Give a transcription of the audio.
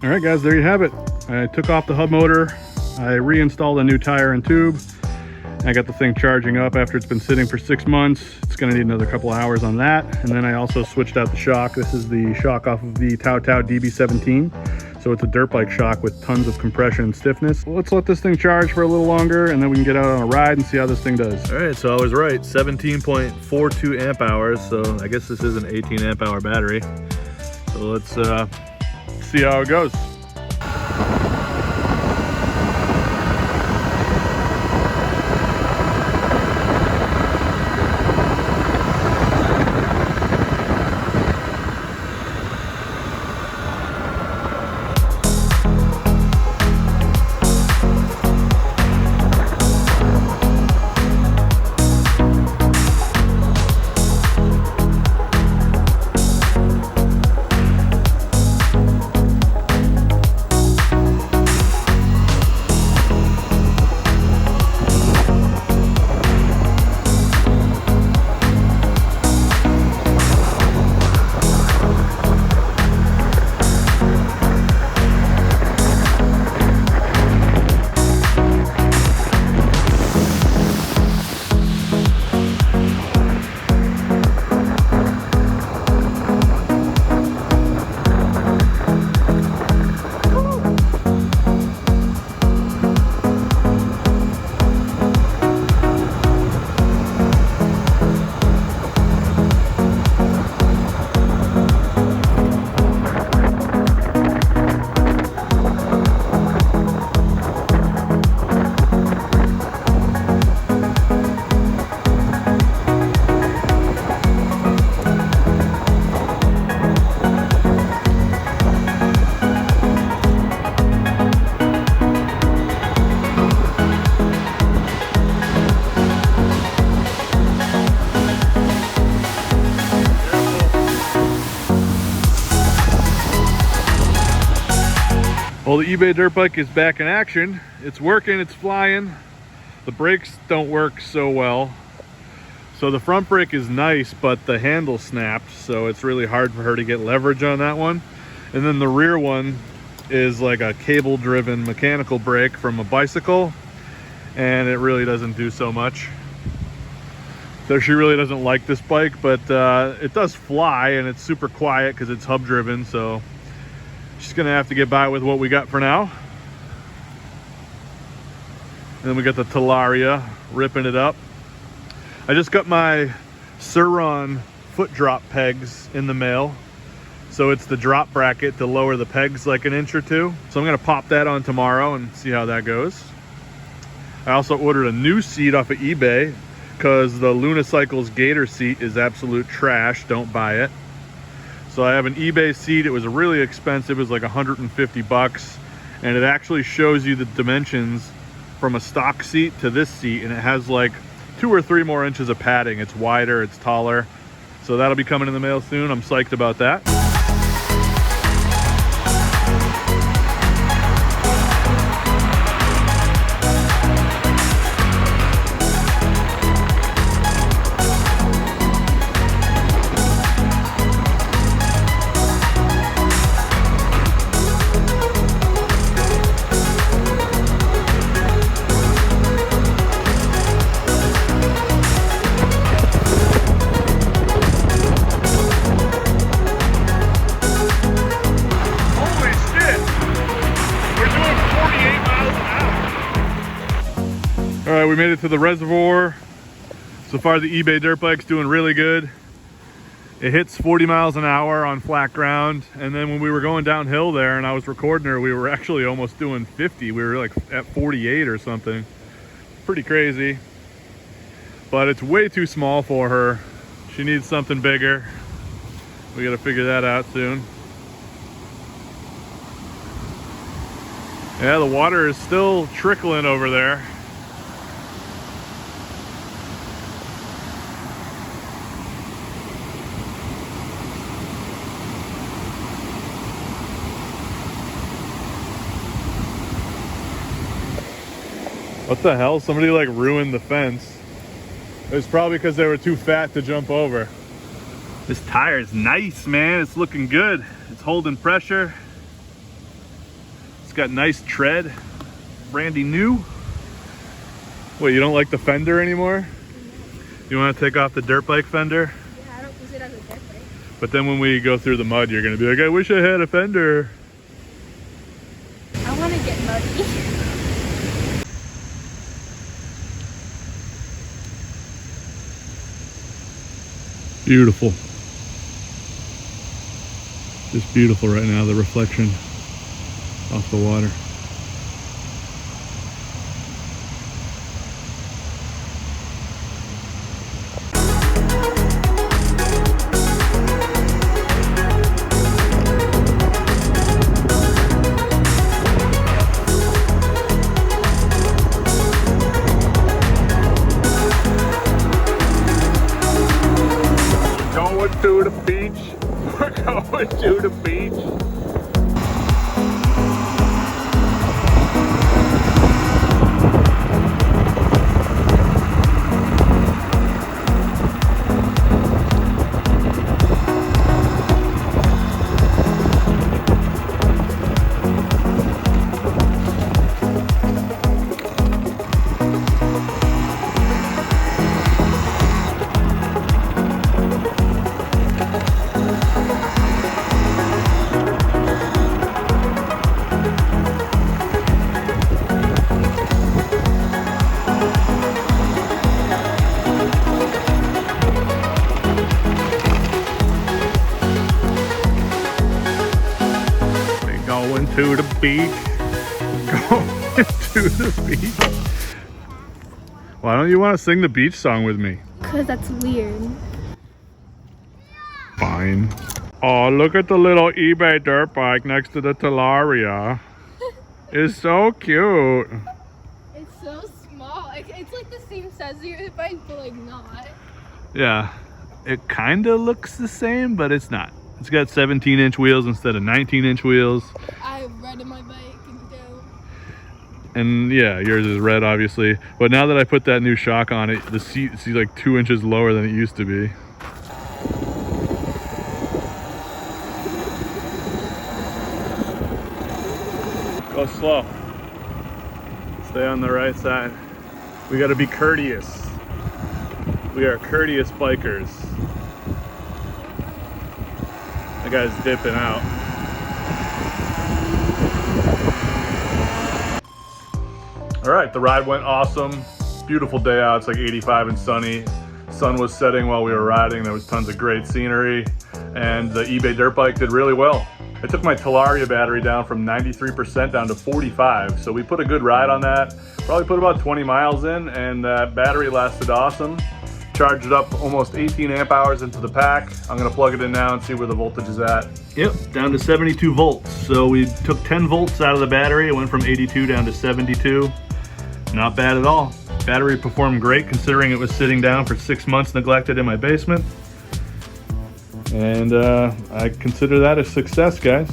All right, guys, there you have it. I took off the hub motor. I reinstalled a new tire and tube. I got the thing charging up after it's been sitting for 6 months. It's going to need another couple of hours on that. And then I also switched out the shock. This is the shock off of the Tao DB17. So it's a dirt bike shock with tons of compression and stiffness. Let's let this thing charge for a little longer and then we can get out on a ride and see how this thing does. All right, so I was right, 17.42 amp hours. So I guess this is an 18 amp hour battery. So let's see how it goes. Well, the eBay dirt bike is back in action. It's working, it's flying. The brakes don't work so well. So the front brake is nice, but the handle snapped, so it's really hard for her to get leverage on that one. And then the rear one is like a cable-driven mechanical brake from a bicycle, and it really doesn't do so much. So she really doesn't like this bike, but it does fly, and it's super quiet because it's hub-driven, so she's gonna have to get by with what we got for now. And then we got the Talaria ripping it up. I just got my Sur-Ron foot drop pegs in the mail. So it's the drop bracket to lower the pegs like an inch or two. So I'm gonna pop that on tomorrow and see how that goes. I also ordered a new seat off of eBay because the Lunicycle's Gator seat is absolute trash. Don't buy it. So I have an eBay seat. It was really expensive. It was like 150 bucks. And it actually shows you the dimensions from a stock seat to this seat. And it has like 2 or 3 more inches of padding. It's wider, it's taller. So that'll be coming in the mail soon. I'm psyched about that. All right, we made it to the reservoir. So far the eBay dirt bike's doing really good. It hits 40 miles an hour on flat ground. And then when we were going downhill there and I was recording her, we were actually almost doing 50. We were like at 48 or something. Pretty crazy. But it's way too small for her. She needs something bigger. We gotta figure that out soon. Yeah, the water is still trickling over there. What the hell? Somebody like ruined the fence. It was probably because they were too fat to jump over. This tire is nice, man. It's looking good. It's holding pressure. got nice tread, brandy new. Wait, you don't like the fender anymore? You want to take off the dirt bike fender? Yeah, I don't use it as a dirt bike. But then when we go through the mud, you're gonna be like, I wish I had a fender. I want to get muddy. Beautiful. Just beautiful right now, the reflection off the water. Going to the beach. We're going to the beach. Going to the beach. Going to the beach. Why don't you want to sing the beach song with me? Because that's weird. Fine. Oh, look at the little eBay dirt bike next to the Talaria. It's so cute. It's so small. It's like the same size as your bike, but like not. Yeah, it kind of looks the same, but it's not. It's got 17-inch wheels instead of 19-inch wheels. I have red in my bike and you don't. And yeah, yours is red, obviously. But now that I put that new shock on it, the seat is like 2 inches lower than it used to be. Go slow. Stay on the right side. We gotta be courteous. We are courteous bikers. The guy's dipping out. All right, the ride went awesome. Beautiful day out, it's like 85 and sunny. Sun was setting while we were riding. There was tons of great scenery, and the eBay dirt bike did really well. I took my Talaria battery down from 93% down to 45, so we put a good ride on that. Probably put about 20 miles in, and that battery lasted awesome. Charged it up almost 18 amp hours into the pack. I'm gonna plug it in now and see where the voltage is at. Yep, down to 72 volts. So we took 10 volts out of the battery. It went from 82 down to 72. Not bad at all. Battery performed great considering it was sitting down for 6 months neglected in my basement. And I consider that a success, guys.